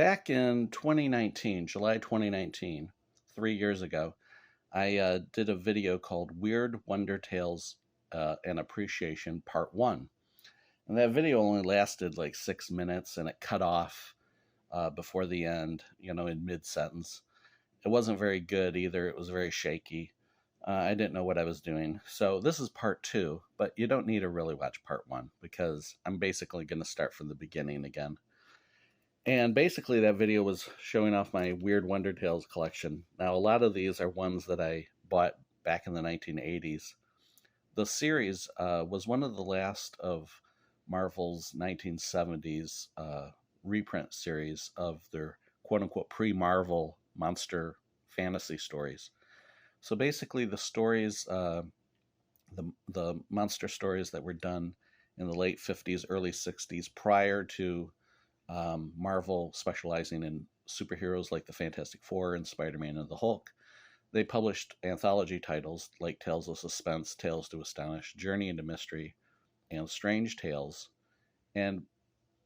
Back in 2019, July 2019, 3 years ago, I did a video called Weird Wonder Tales and Appreciation Part 1. And that video only lasted like 6 minutes and it cut off before the end, in mid sentence. It wasn't very good either. It was very shaky. I didn't know what I was doing. So this is part 2, but you don't need to really watch part 1 because I'm basically going to start from the beginning again. And basically, that video was showing off my Weird Wonder Tales collection. Now, a lot of these are ones that I bought back in the 1980s. The series was one of the last of Marvel's 1970s reprint series of their quote-unquote pre-Marvel monster fantasy stories. So basically, the stories, the monster stories that were done in the late 50s, early 60s, prior to Marvel specializing in superheroes like the Fantastic Four and Spider-Man and the Hulk, they published anthology titles like Tales of Suspense, Tales to Astonish, Journey into Mystery, and Strange Tales. And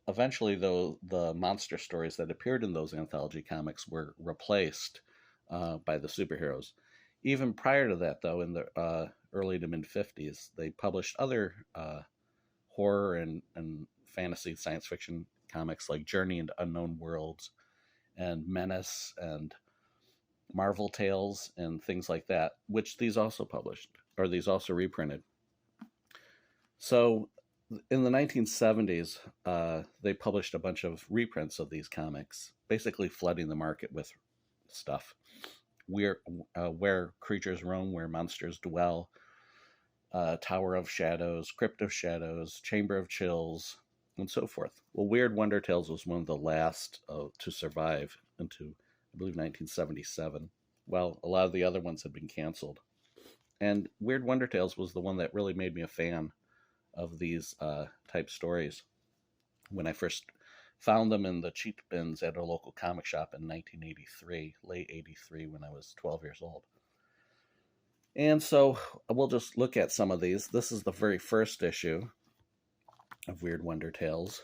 eventually, though, the monster stories that appeared in those anthology comics were replaced by the superheroes. Even prior to that, though, in the early to mid-50s, they published other horror and fantasy science fiction comics like Journey into Unknown Worlds and Menace and Marvel Tales and things like that, which these also published, or these also reprinted. So in the 1970s, they published a bunch of reprints of these comics, basically flooding the market with stuff. Where Creatures Roam, Where Monsters Dwell, Tower of Shadows, Crypt of Shadows, Chamber of Chills, and so forth. Well, Weird Wonder Tales was one of the last to survive into, I believe, 1977. Well, a lot of the other ones had been canceled. And Weird Wonder Tales was the one that really made me a fan of these type stories when I first found them in the cheap bins at a local comic shop in 1983, late 83, when I was 12 years old. And so we'll just look at some of these. This is the very first issue of Weird Wonder Tales.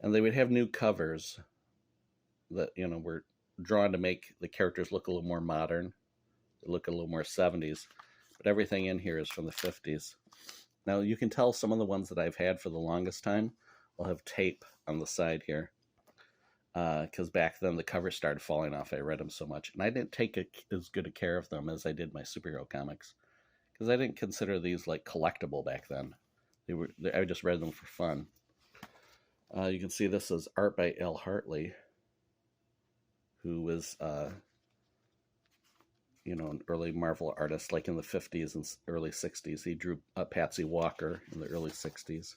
And they would have new covers that, were drawn to make the characters look a little more modern. They look a little more 70s. But everything in here is from the 50s. Now, you can tell some of the ones that I've had for the longest time will have tape on the side here. Because back then the covers started falling off. I read them so much. And I didn't take as good a care of them as I did my superhero comics. Because I didn't consider these like collectible back then. I just read them for fun. You can see this is art by L. Hartley, who was, an early Marvel artist, like in the 50s and early 60s. He drew Patsy Walker in the early 60s.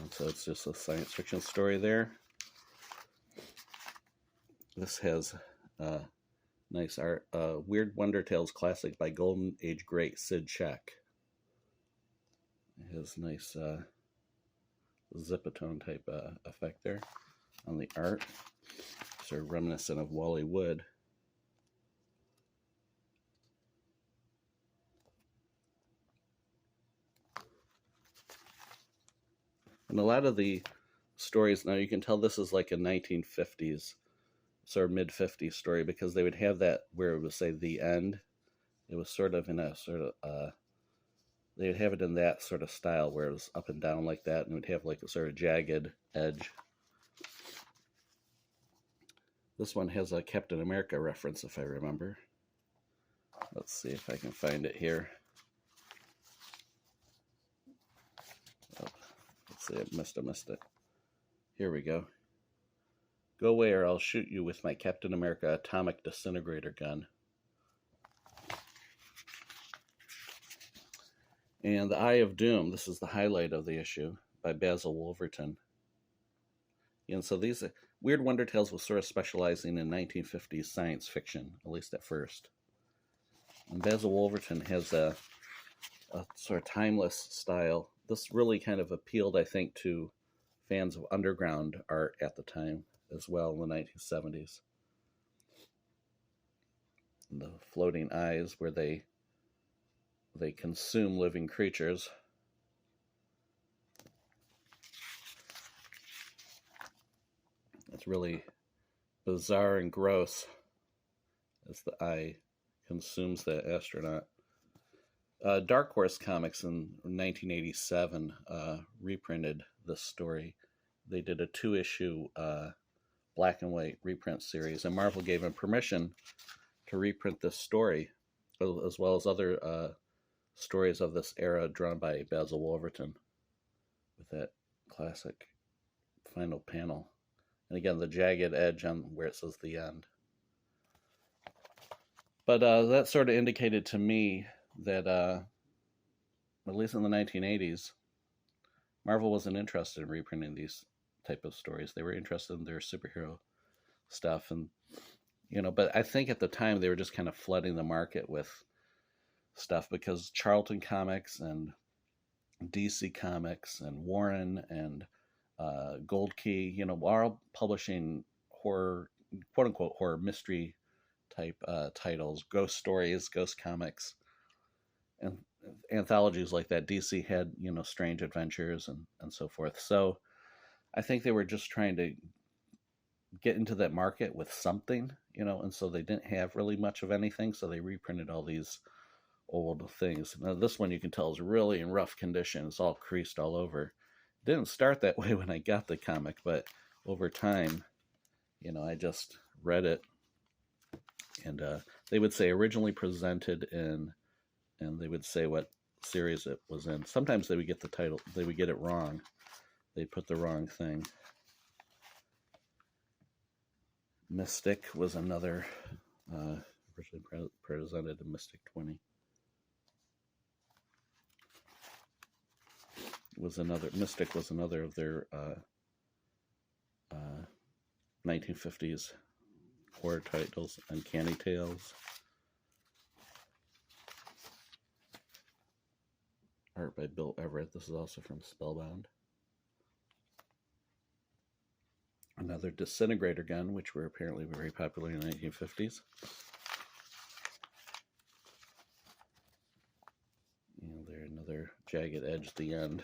And so it's just a science fiction story there. This has nice art. Weird Wonder Tales classic by Golden Age great Sid Check. It has nice zipatone type effect there on the art. Sort of reminiscent of Wally Wood. And a lot of the stories, now you can tell this is like a 1950s, sort of mid-50s story, because they would have that where it would say the end. It was sort of in a sort of, they would have it in that sort of style where it was up and down like that, and it would have like a sort of jagged edge. This one has a Captain America reference, if I remember. Let's see if I can find it here. Oh, let's see, I missed it. Here we go. Go away or I'll shoot you with my Captain America atomic disintegrator gun. And The Eye of Doom, this is the highlight of the issue, by Basil Wolverton. And so these Weird Wonder Tales was sort of specializing in 1950s science fiction, at least at first. And Basil Wolverton has a sort of timeless style. This really kind of appealed, I think, to fans of underground art at the time as well in the 1970s. And the floating eyes where they consume living creatures. It's really bizarre and gross as the eye consumes that astronaut. Dark Horse Comics in 1987 reprinted this story. They did a 2-issue black and white reprint series, and Marvel gave them permission to reprint this story, as well as other stories of this era drawn by Basil Wolverton with that classic final panel. And again, the jagged edge on where it says the end. But that sort of indicated to me that, at least in the 1980s, Marvel wasn't interested in reprinting these type of stories. They were interested in their superhero stuff. And, but I think at the time they were just kind of flooding the market with stuff because Charlton Comics and DC Comics and Warren and Gold Key, are all publishing horror, quote unquote, horror mystery type titles, ghost stories, ghost comics, and anthologies like that. DC had, Strange Adventures and so forth. So I think they were just trying to get into that market with something, and so they didn't have really much of anything. So they reprinted all these old things. Now this one you can tell is really in rough condition. It's all creased all over. It didn't start that way when I got the comic, but over time, I just read it. And they would say originally presented in, and they would say what series it was in. Sometimes they would get the title, they would get it wrong. They'd put the wrong thing. Mystic was another, originally presented in Mystic 20. Mystic was another of their 1950s horror titles. Uncanny Tales. Art by Bill Everett. This is also from Spellbound. Another disintegrator gun, which were apparently very popular in the 1950s. And there's another jagged edge at the end.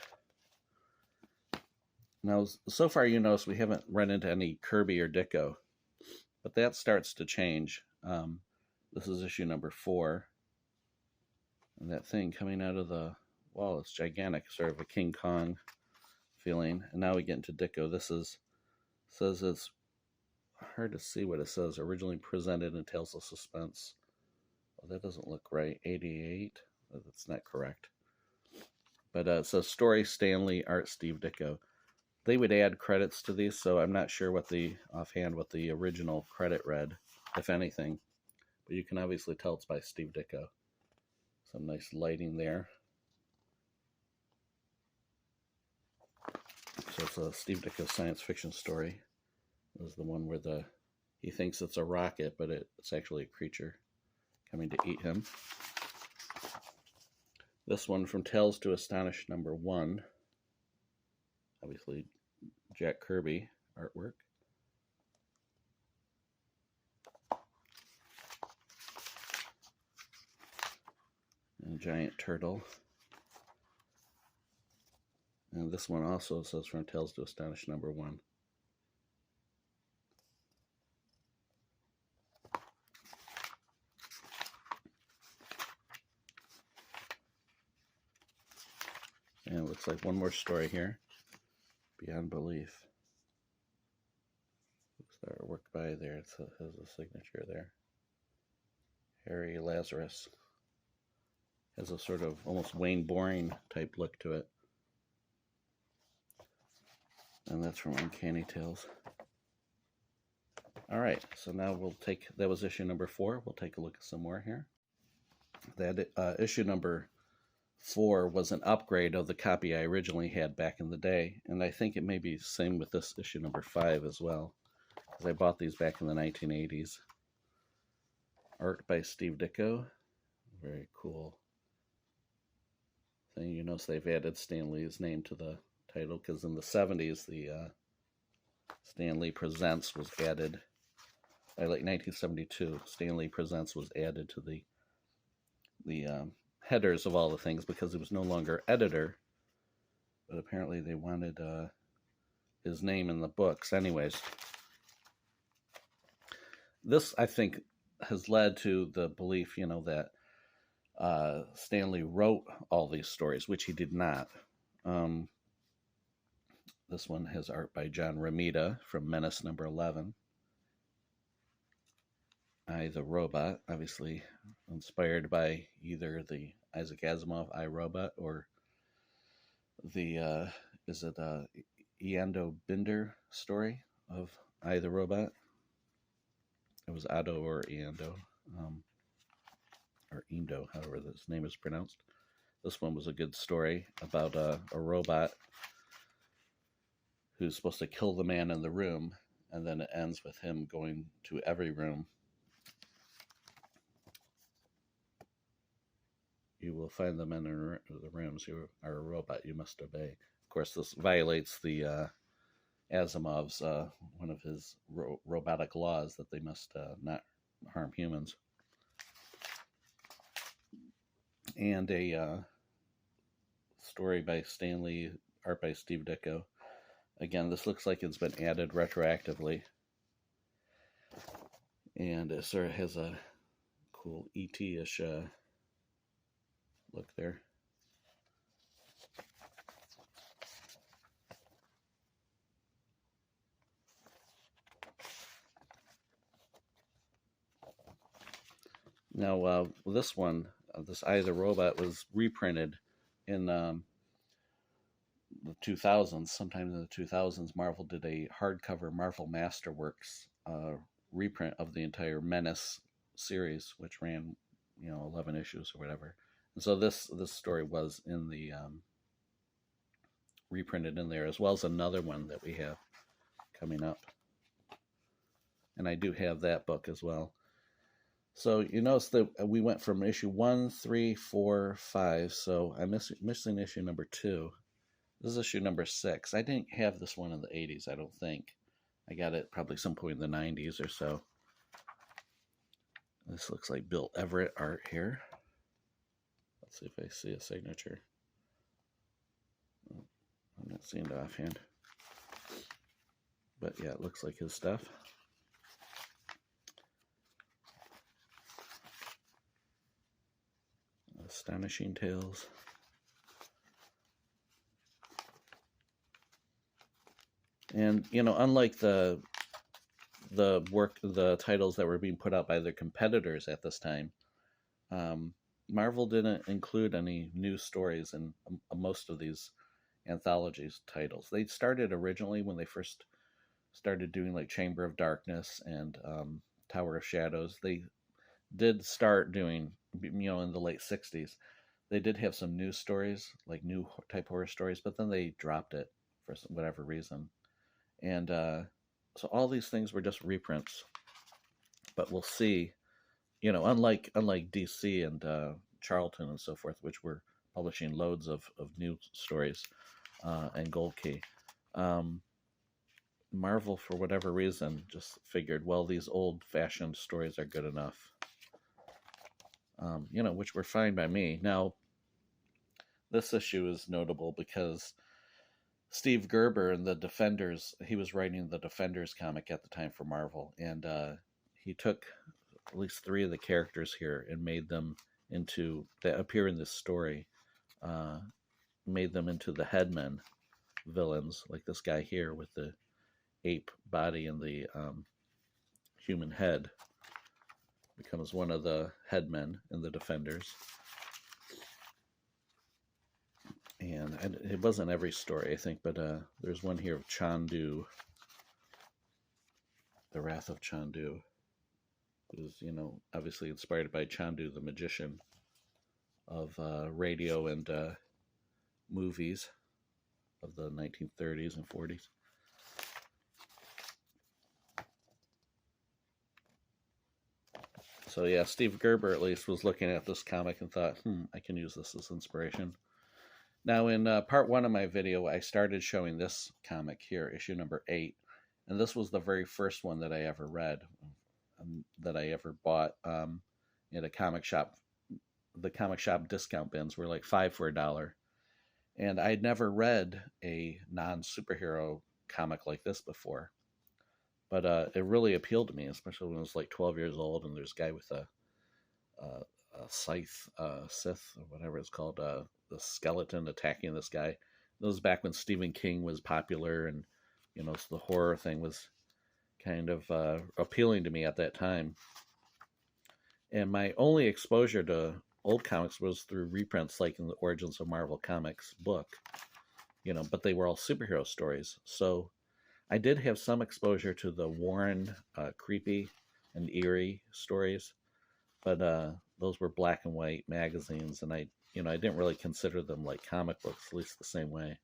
Now, so far you notice we haven't run into any Kirby or Ditko, but that starts to change. This is issue number 4. And that thing coming out of the wall, it's gigantic, sort of a King Kong feeling. And now we get into Ditko. Says it's hard to see what it says. Originally presented in Tales of Suspense. Well, that doesn't look right. 88. That's not correct. But it says Story Stanley, Art Steve Ditko. They would add credits to these, so I'm not sure what the original credit read, if anything. But you can obviously tell it's by Steve Ditko. Some nice lighting there. So it's a Steve Ditko science fiction story. This is the one where he thinks it's a rocket, but it's actually a creature coming to eat him. This one from Tales to Astonish number 1. Obviously, Jack Kirby artwork. And a giant turtle. And this one also says from Tales to Astonish number 1. And it looks like one more story here. Beyond Belief. Looks artwork by there. It has a signature there. Harry Lazarus. Has a sort of almost Wayne Boring type look to it. And that's from Uncanny Tales. All right, so now that was issue number 4. We'll take a look at some more here. That issue number 4 was an upgrade of the copy I originally had back in the day, and I think it may be the same with this issue number 5 as well, because I bought these back in the 1980s. Art by Steve Ditko. Very cool thing. You notice they've added Stan Lee's name to the title, because in the 70s, the Stan Lee Presents was added. By like 1972, Stan Lee Presents was added to the headers of all the things because he was no longer editor, but apparently they wanted his name in the books. Anyways, This, I think, has led to the belief, that Stanley wrote all these stories, which he did not. Um, this one has art by John Romita from Menace number 11. I, the Robot, obviously inspired by either the Isaac Asimov I, Robot or the, is it Eando Binder story of I, the Robot? It was Ado or Eando, or Indo, however his name is pronounced. This one was a good story about a robot who's supposed to kill the man in the room, and then it ends with him going to every room. You will find the men in the rooms who are a robot you must obey. Of course, this violates the Asimov's, one of his robotic laws, that they must not harm humans. And a story by Stanley, art by Steve Ditko. Again, this looks like it's been added retroactively. And it sort of has a cool ET-ish look there. Now, this one, this I, the Robot, was reprinted in the 2000s. Sometime in the 2000s, Marvel did a hardcover Marvel Masterworks reprint of the entire Menace series, which ran, 11 issues or whatever. And so this story was in the reprinted in there, as well as another one that we have coming up. And I do have that book as well. So you notice that we went from issue 1, 3, 4, 5. So I'm missing issue number 2. This is issue number 6. I didn't have this one in the 80s, I don't think. I got it probably some point in the 90s or so. This looks like Bill Everett art here. Let's see if I see a signature. I'm not seeing it offhand. But yeah, it looks like his stuff. Astonishing Tales. And, unlike the titles that were being put out by their competitors at this time, Marvel didn't include any new stories in most of these anthologies titles. They started originally when they first started doing like Chamber of Darkness and Tower of Shadows. They did start doing, in the late 60s. They did have some new stories, like new type horror stories, but then they dropped it for whatever reason. And so all these things were just reprints. But we'll see, unlike DC and Charlton and so forth, which were publishing loads of new stories, and Gold Key, Marvel, for whatever reason, just figured, well, these old-fashioned stories are good enough, which were fine by me. Now, this issue is notable because Steve Gerber in the Defenders, he was writing the Defenders comic at the time for Marvel, and he took at least 3 of the characters here and made them into, that appear in this story, made them into the Headmen villains, like this guy here with the ape body and the human head becomes one of the Headmen in the Defenders. And it wasn't every story, I think, but there's one here of Chandu, the Wrath of Chandu, who's, obviously inspired by Chandu, the magician of radio and movies of the 1930s and 40s. So yeah, Steve Gerber at least was looking at this comic and thought, I can use this as inspiration. Now, in part 1 of my video, I started showing this comic here, issue number 8, and this was the very first one that I ever read, that I ever bought at a comic shop. The comic shop discount bins were like $5 for $1, and I'd never read a non-superhero comic like this before. But it really appealed to me, especially when I was like 12 years old, and there's a guy with a scythe, Sith, or whatever it's called, the skeleton attacking this guy. That was back when Stephen King was popular, and so the horror thing was kind of appealing to me at that time. And my only exposure to old comics was through reprints, like in the Origins of Marvel Comics book, but they were all superhero stories. So I did have some exposure to the Warren creepy and eerie stories, but those were black and white magazines, and I didn't really consider them like comic books, at least the same way.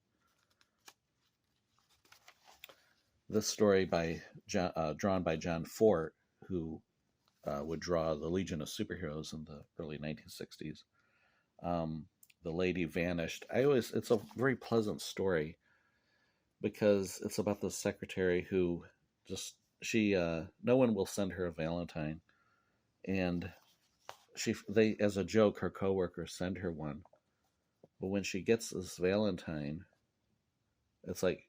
This story drawn by John Fort, who would draw the Legion of Superheroes in the early 1960s. The lady vanished. It's a very pleasant story because it's about the secretary who no one will send her a Valentine, and they as a joke, her coworkers send her one, but when she gets this Valentine, it's like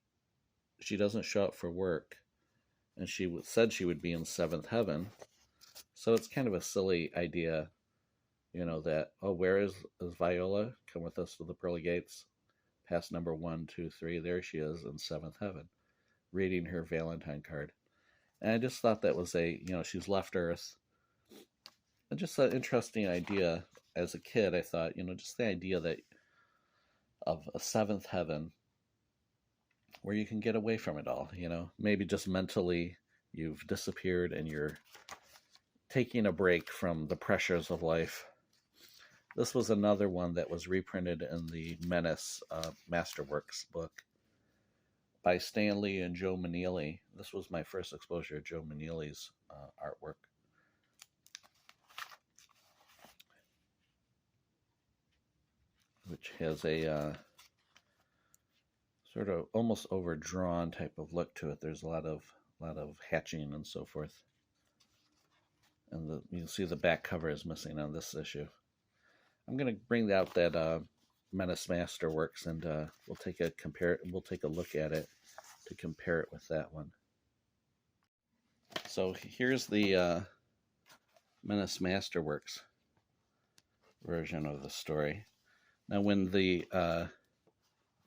she doesn't show up for work, and she said she would be in seventh heaven. So it's kind of a silly idea, that, oh, where is Viola? Come with us to the pearly gates, past number 1, 2, 3. There she is in seventh heaven, reading her Valentine card. And I just thought that was she's left Earth. And just an interesting idea. As a kid, I thought, just the idea of a seventh heaven where you can get away from it all, maybe just mentally you've disappeared and you're taking a break from the pressures of life. This was another one that was reprinted in the Menace Masterworks book by Stan Lee and Joe Meneely. This was my first exposure to Joe Meneely's artwork. Which has a sort of almost overdrawn type of look to it. There's a lot of hatching and so forth. And you can see the back cover is missing on this issue. I'm going to bring out that Menace Masterworks, and we'll take a look at it to compare it with that one. So here's the Menace Masterworks version of the story. Now, when the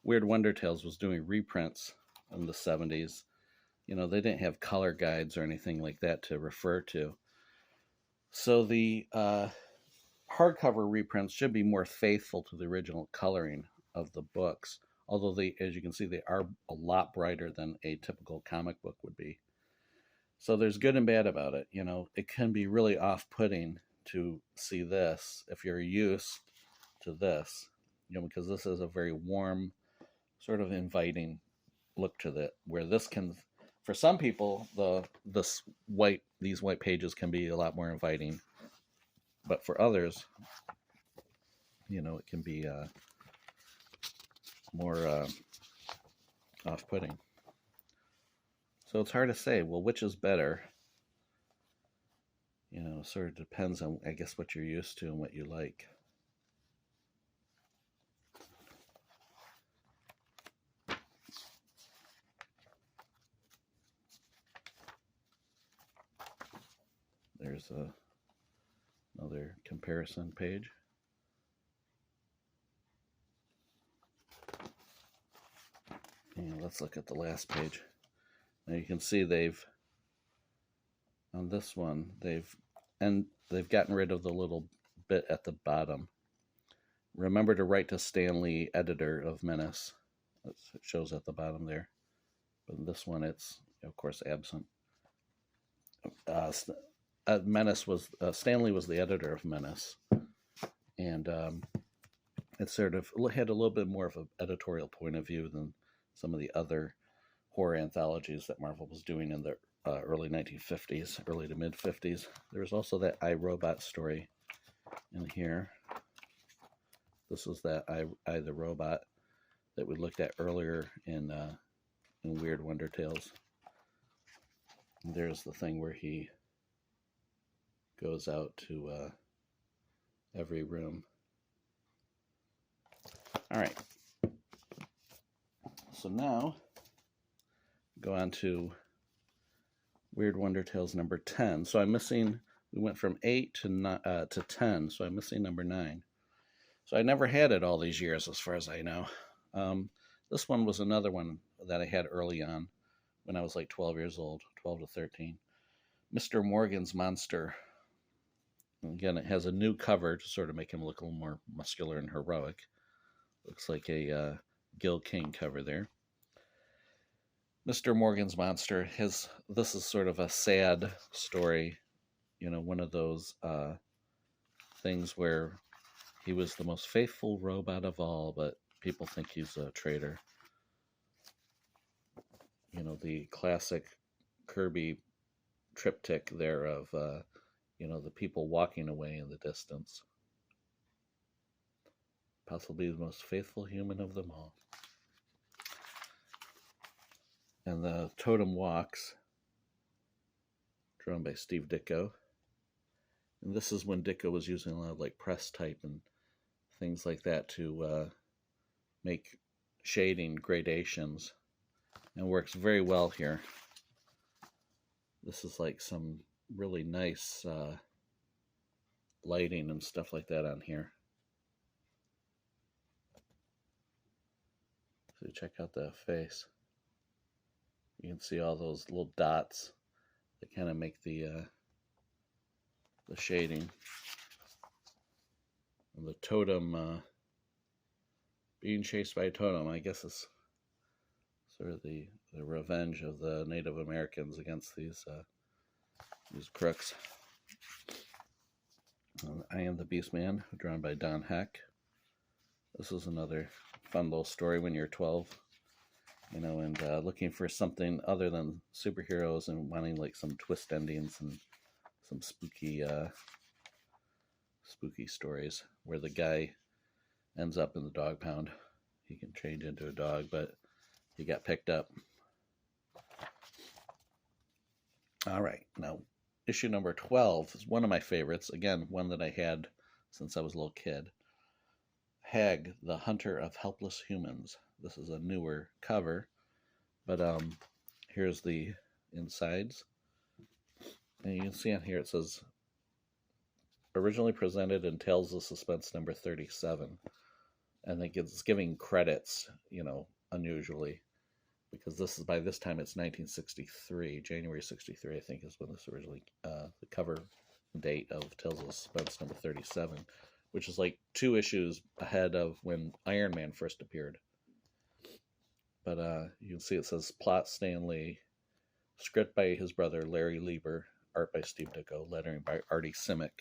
Weird Wonder Tales was doing reprints in the 70s, they didn't have color guides or anything like that to refer to. So the hardcover reprints should be more faithful to the original coloring of the books, although as you can see, they are a lot brighter than a typical comic book would be. So there's good and bad about it. It can be really off-putting to see this if you're used to this, because this is a very warm, sort of inviting look to it, where this can, for some people, these white pages can be a lot more inviting, but for others, it can be more off-putting. So it's hard to say, well, which is better? Sort of depends on, I guess, what you're used to and what you like. There's another comparison page. And let's look at the last page. Now you can see on this one, they've gotten rid of the little bit at the bottom. Remember to write to Stan Lee, editor of Menace. It shows at the bottom there. But in this one, it's, of course, absent. Menace was, Stan Lee was the editor of Menace. And it sort of had a little bit more of an editorial point of view than some of the other horror anthologies that Marvel was doing in the early 1950s, early to mid 50s. There was also that I, Robot story in here. This was that I the Robot that we looked at earlier in Weird Wonder Tales. And there's the thing where he goes out to every room. All right. So now, go on to Weird Wonder Tales number 10. So I'm missing, we went from 8 to 10, so I'm missing number 9. So I never had it all these years as far as I know. This one was another one that I had early on when I was like 12 years old, 12 to 13. Mr. Morgan's Monster. Again, it has a new cover to sort of make him look a little more muscular and heroic. Looks like a Gil King cover there. Mr. Morgan's Monster, this is sort of a sad story, you know, one of those things where he was the most faithful robot of all, but people think he's a traitor. You know, the classic Kirby triptych there of, you know, the people walking away in the distance. Possibly the most faithful human of them all. And the Totem Walks, drawn by Steve Ditko. And this is when Ditko was using a lot of like press type and things like that to make shading gradations, and works very well here. This is like some really nice lighting and stuff like that on here. So check out that face. You can see all those little dots that kind of make the shading. And the totem, being chased by a totem, I guess is sort of the revenge of the Native Americans against these crooks. I Am the Beastman, drawn by Don Heck. This is another fun little story when you're 12, you know, and looking for something other than superheroes and wanting like some twist endings and some spooky stories where the guy ends up in the dog pound. He can change into a dog, but he got picked up. All right, now issue number 12 is one of my favorites. Again, one that I had since I was a little kid. Hag, the Hunter of Helpless Humans. This is a newer cover, but here's the insides. And you can see on here it says, originally presented in Tales of Suspense number 37. And it's giving credits, you know, unusually, because this is, by this time it's 1963, January 63, I think is when this originally, the cover date of Tales of Suspense number 37, which is like 2 issues ahead of when Iron Man first appeared. But you can see it says plot Stan Lee, script by his brother Larry Lieber, art by Steve Ditko, lettering by Artie Simic.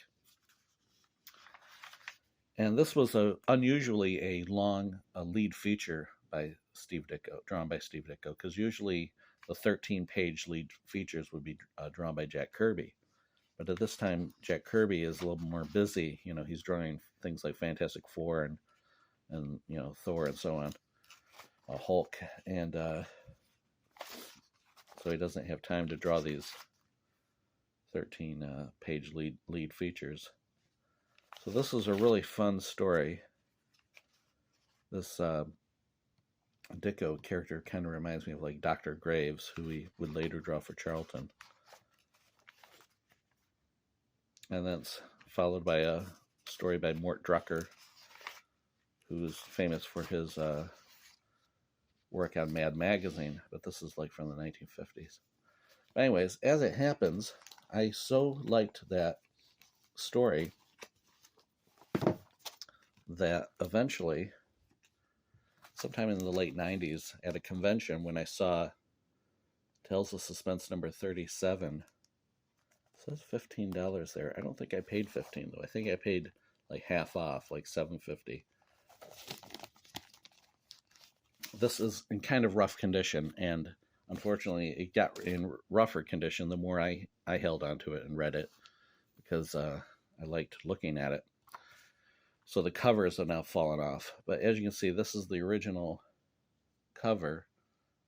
And this was unusually a long lead feature by Steve Ditko, drawn by Steve Ditko, because usually the 13-page lead features would be drawn by Jack Kirby. But at this time, Jack Kirby is a little more busy. You know, he's drawing things like Fantastic Four and you know, Thor and so on, Hulk, and so he doesn't have time to draw these 13-page lead features. So this is a really fun story. This Ditko character kind of reminds me of like Dr. Graves, who he would later draw for Charlton. And that's followed by a story by Mort Drucker, who's famous for his work on Mad Magazine, but this is like from the 1950s. But anyways, as it happens, I so liked that story that eventually, sometime in the late 90s, at a convention, when I saw Tales of Suspense number 37, it says $15 there. I don't think I paid $15 though. I think I paid like half off, like $7.50. This is in kind of rough condition, and unfortunately it got in rougher condition the more I held onto it and read it, because I liked looking at it. So the covers have now fallen off. But as you can see, this is the original cover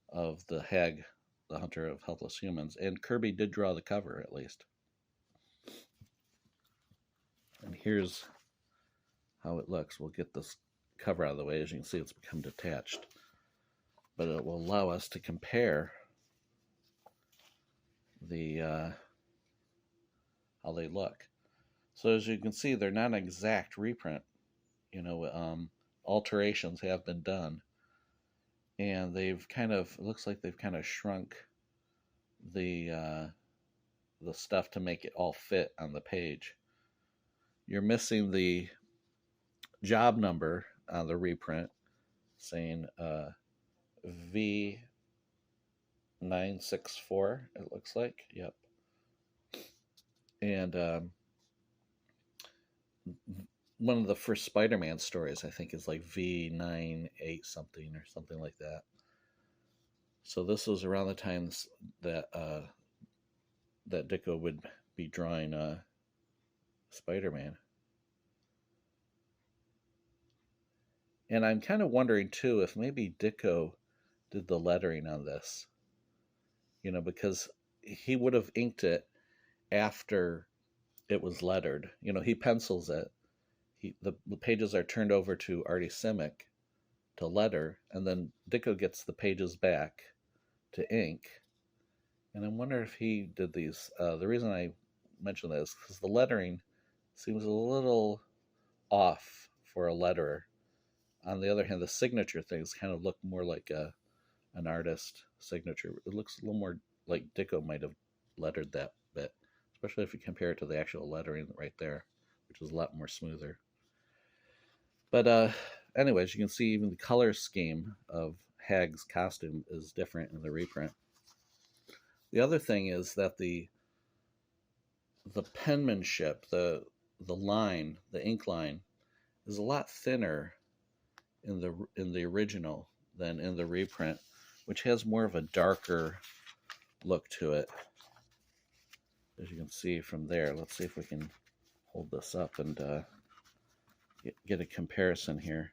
of the Hag, the Hunter of Helpless Humans. And Kirby did draw the cover, at least. And here's how it looks. We'll get this cover out of the way. As you can see, it's become detached. But it will allow us to compare the how they look. So as you can see, they're not an exact reprint. You know, alterations have been done, and they've kind of, it looks like they've kind of shrunk the stuff to make it all fit on the page. You're missing the job number on the reprint, saying V964. It looks like, yep. And one of the first Spider-Man stories, I think, is like V98 something or something like that. So this was around the times that that Ditko would be drawing Spider-Man. And I'm kind of wondering too if maybe Ditko did the lettering on this, you know, because he would have inked it after it was lettered. You know, he pencils it. The pages are turned over to Artie Simic to letter, and then Ditko gets the pages back to ink. And I wonder if he did these. The reason I mention that is because the lettering seems a little off for a letterer. On the other hand, the signature things kind of look more like an artist signature. It looks a little more like Ditko might have lettered that bit, especially if you compare it to the actual lettering right there, which is a lot more smoother. But anyways, you can see even the color scheme of Hag's costume is different in the reprint. The other thing is that the penmanship, the line, the ink line, is a lot thinner in the original than in the reprint, which has more of a darker look to it. As you can see from there, let's see if we can hold this up and get a comparison here.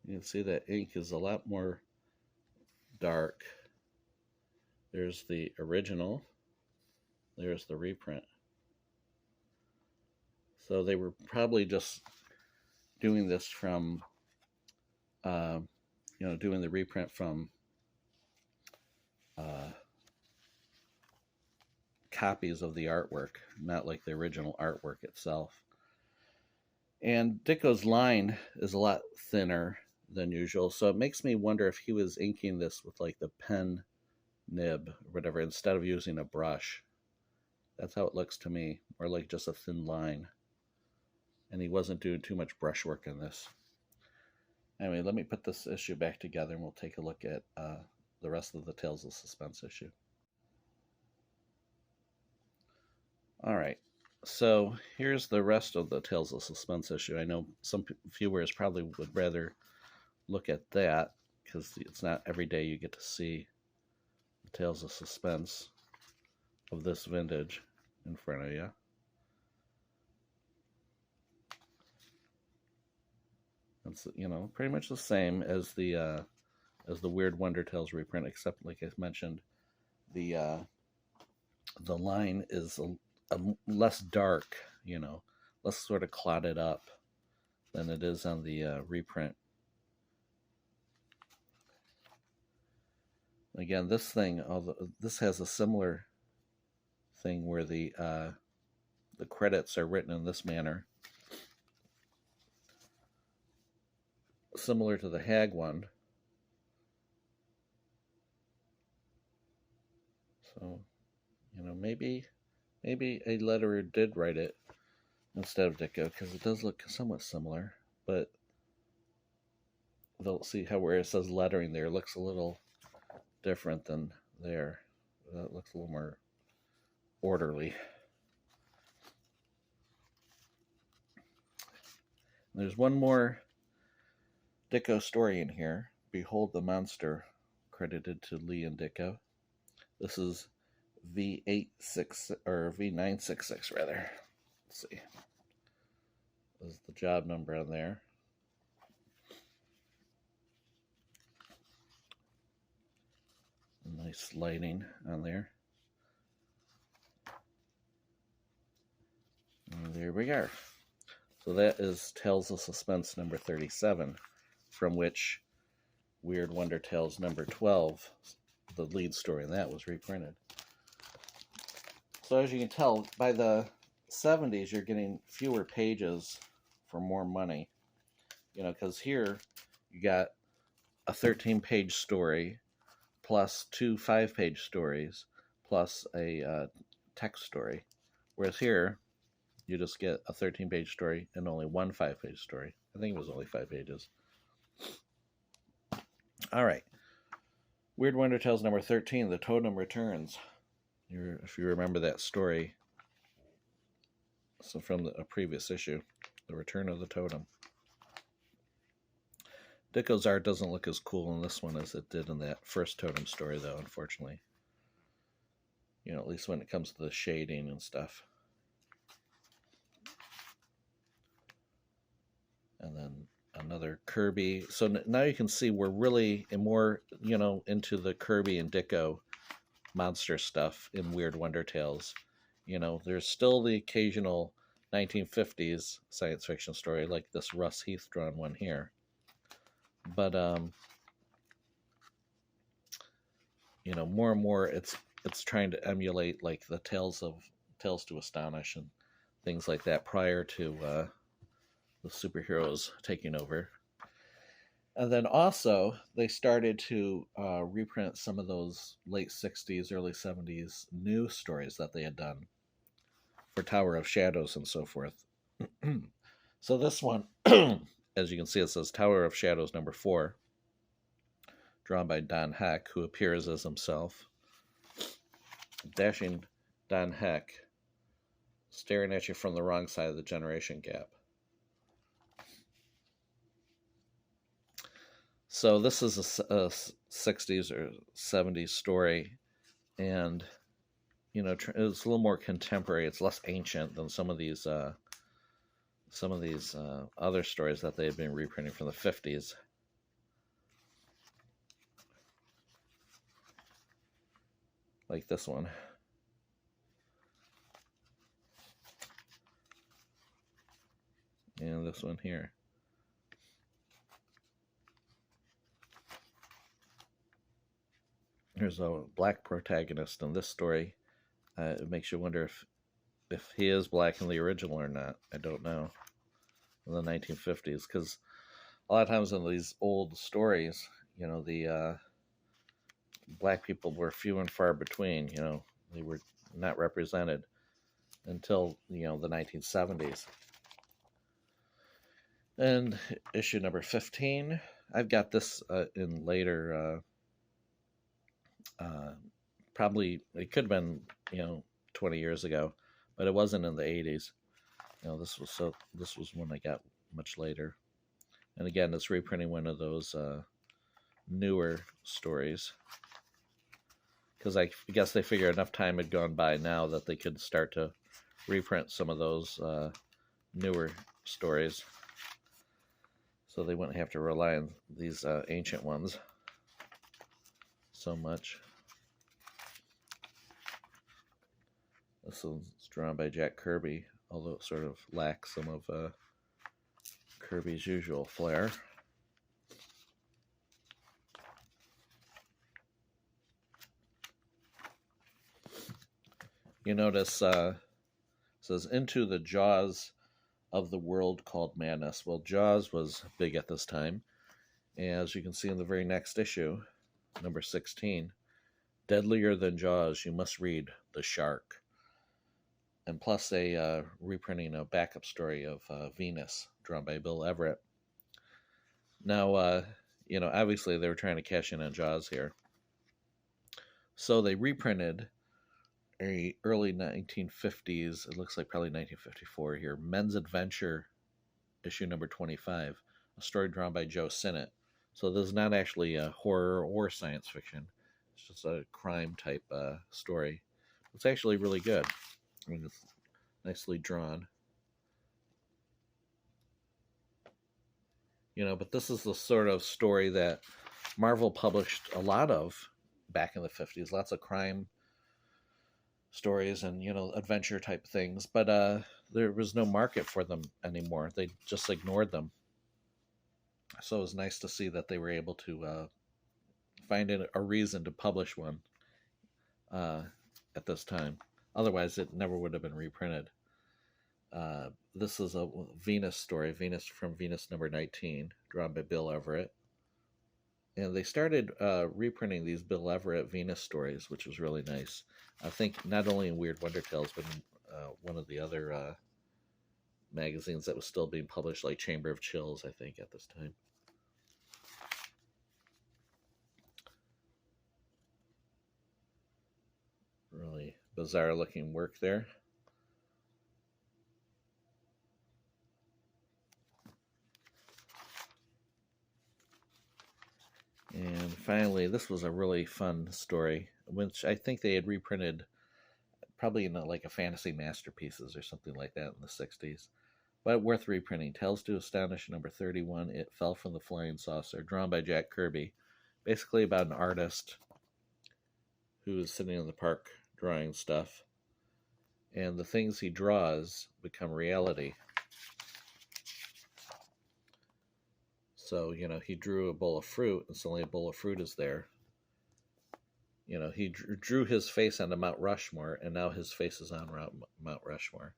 You can see that ink is a lot more dark. There's the original, there's the reprint. So they were probably just doing this from, doing the reprint from copies of the artwork, not like the original artwork itself. And Ditko's line is a lot thinner than usual, so it makes me wonder if he was inking this with like the pen nib or whatever instead of using a brush. That's how it looks to me, or like just a thin line. And he wasn't doing too much brushwork in this. Anyway, let me put this issue back together and we'll take a look at the rest of the Tales of Suspense issue. All right, so here's the rest of the Tales of Suspense issue. I know some viewers probably would rather look at that because it's not every day you get to see the Tales of Suspense of this vintage in front of you. It's, you know, pretty much the same as the Weird Wonder Tales reprint, except like I mentioned, the line is a less dark, you know, less sort of clotted up than it is on the reprint. Again, this thing, this has a similar thing where the credits are written in this manner, similar to the Hag one. So, you know, maybe a letterer did write it instead of Ditko, because it does look somewhat similar, but they'll see how where it says lettering there, it looks a little different than there. That looks a little more orderly. There's one more Ditko story in here. Behold the Monster, credited to Lee and Ditko. This is V866 or V966 rather. Let's see. This is the job number on there. Nice lighting on there. And there we are. So that is Tales of Suspense number 37, from which Weird Wonder Tales number 12. The lead story in that was reprinted. So as you can tell, by the 70s, you're getting fewer pages for more money. You know, because here you got a 13-page story plus 2 5-page stories plus a text story. Whereas here, you just get a 13-page story and only 1 5-page story. I think it was only 5 pages. All right. Weird Wonder Tales number 13, The Totem Returns. If you remember that story, so from a previous issue, The Return of the Totem. Ditko's art doesn't look as cool in this one as it did in that first Totem story, though, unfortunately. You know, at least when it comes to the shading and stuff. And then another Kirby. So now you can see we're really more, you know, into the Kirby and Ditko monster stuff in Weird Wonder Tales. You know, there's still the occasional 1950s science fiction story, like this Russ Heath drawn one here. But you know, more and more it's trying to emulate like the Tales to Astonish and things like that prior to the superheroes taking over. And then also they started to reprint some of those late 60s, early 70s new stories that they had done for Tower of Shadows and so forth. So this one, as you can see, it says Tower of Shadows number 4, drawn by Don Heck, who appears as himself. Dashing Don Heck, staring at you from the wrong side of the generation gap. So this is a 60s or 70s story, and you know, it's a little more contemporary. It's less ancient than some of these other stories that they've been reprinting from the 50s. Like this one. And this one here. There's a black protagonist in this story. It makes you wonder if he is black in the original or not. I don't know. In the 1950s, because a lot of times in these old stories, you know, the black people were few and far between. You know, they were not represented until, you know, the 1970s. And issue number 15, I've got this in later. Probably it could have been, you know, 20 years ago, but it wasn't in the 80s. You know, this was one I got much later. And again, it's reprinting one of those newer stories, because I guess they figure enough time had gone by now that they could start to reprint some of those newer stories, so they wouldn't have to rely on these ancient ones so much. This one's drawn by Jack Kirby, although it sort of lacks some of Kirby's usual flair. You notice it says Into the Jaws of the World Called Madness. Well, Jaws was big at this time. As you can see in the very next issue, number 16, Deadlier Than Jaws, you must read The Shark. And plus a reprinting a backup story of Venus, drawn by Bill Everett. Now, you know, obviously they were trying to cash in on Jaws here. So they reprinted a early 1950s, it looks like probably 1954 here, Men's Adventure, issue number 25, a story drawn by Joe Sinnott. So this is not actually a horror or science fiction. It's just a crime type story. It's actually really good. I mean, it's nicely drawn. You know, but this is the sort of story that Marvel published a lot of back in the 50s. Lots of crime stories and, you know, adventure type things. But there was no market for them anymore. They just ignored them. So it was nice to see that they were able to find a reason to publish one uh, at this time. Otherwise, it never would have been reprinted. This is a Venus story, Venus from Venus number 19, drawn by Bill Everett. And they started reprinting these Bill Everett Venus stories, which was really nice. I think not only in Weird Wonder Tales, but in one of the other magazines that was still being published, like Chamber of Chills, I think, at this time. Really bizarre looking work there. And finally, this was a really fun story, which I think they had reprinted probably in like a Fantasy Masterpieces or something like that in the 60s. But worth reprinting. Tales to Astonish number 31, It Fell from the Flying Saucer, drawn by Jack Kirby. Basically about an artist who is sitting in the park drawing stuff. And the things he draws become reality. So, he drew a bowl of fruit, and suddenly a bowl of fruit is there. He drew his face onto Mount Rushmore, and now his face is on Mount Rushmore.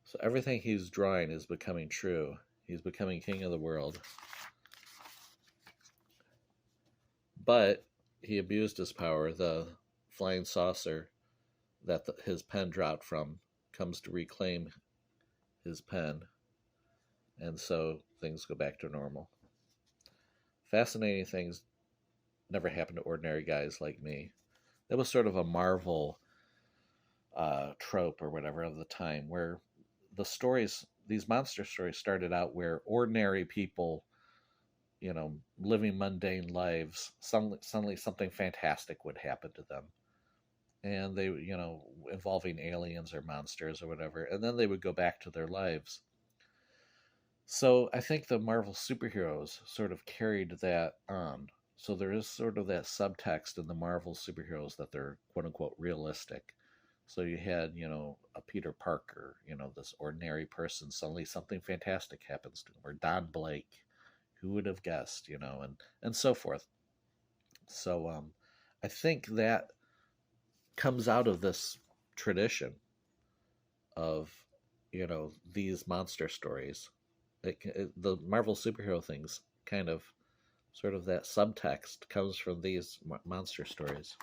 So everything he's drawing is becoming true. He's becoming king of the world. But he abused his power. The flying saucer that his pen dropped from comes to reclaim his pen. And so things go back to normal. Fascinating things never happen to ordinary guys like me. That was sort of a Marvel trope or whatever of the time, where the stories, these monster stories, started out where ordinary people, living mundane lives, suddenly something fantastic would happen to them. And they, involving aliens or monsters or whatever, and then they would go back to their lives. So I think the Marvel superheroes sort of carried that on. So there is sort of that subtext in the Marvel superheroes that they're quote unquote realistic. So you had, a Peter Parker, this ordinary person, suddenly something fantastic happens to him, or Don Blake, who would have guessed, and so forth. So I think that comes out of this tradition of, these monster stories. The Marvel superhero things kind of, sort of that subtext comes from these monster stories.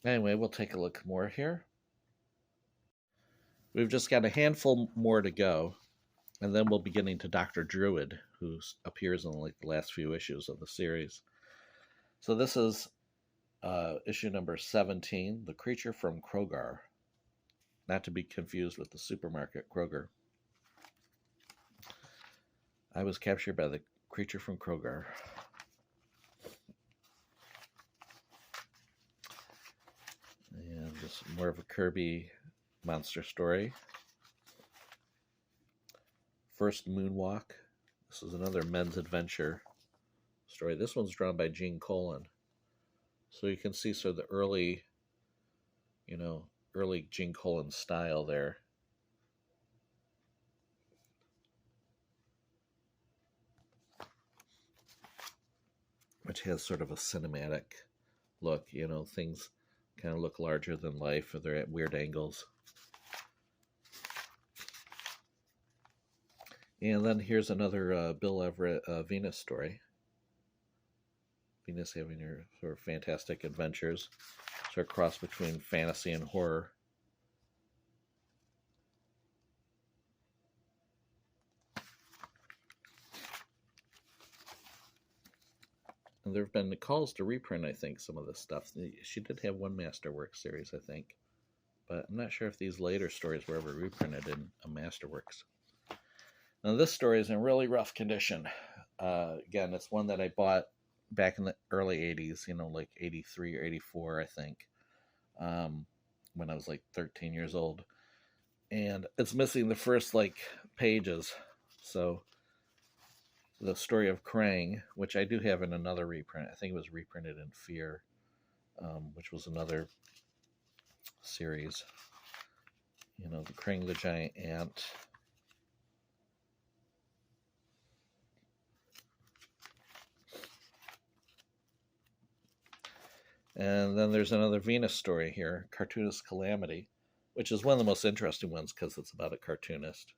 Anyway, we'll take a look more here. We've just got a handful more to go, and then we'll be getting to Doctor Druid, who appears in like the last few issues of the series. So this is issue number 17, The Creature from Krogar. Not to be confused with the supermarket Kroger. I was captured by the creature from Krogar. And just more of a Kirby monster story. First Moonwalk. This is another men's adventure story. This one's drawn by Gene Colan. So you can see sort of the early Gene Colan style there. Which has sort of a cinematic look, things kind of look larger than life, or they're at weird angles. And then here's another Bill Everett Venus story. Venus having her sort of fantastic adventures, sort of cross between fantasy and horror. And there have been calls to reprint, I think, some of this stuff. She did have one Masterworks series, I think. But I'm not sure if these later stories were ever reprinted in a Masterworks. Now, this story is in really rough condition. Again, it's one that I bought back in the early 80s, like 83 or 84, I think, when I was like 13 years old. And it's missing the first, pages. So the story of Krang, which I do have in another reprint. I think it was reprinted in Fear, which was another series. The Krang the Giant Ant. And then there's another Venus story here, Cartoonist Calamity, which is one of the most interesting ones because it's about a cartoonist.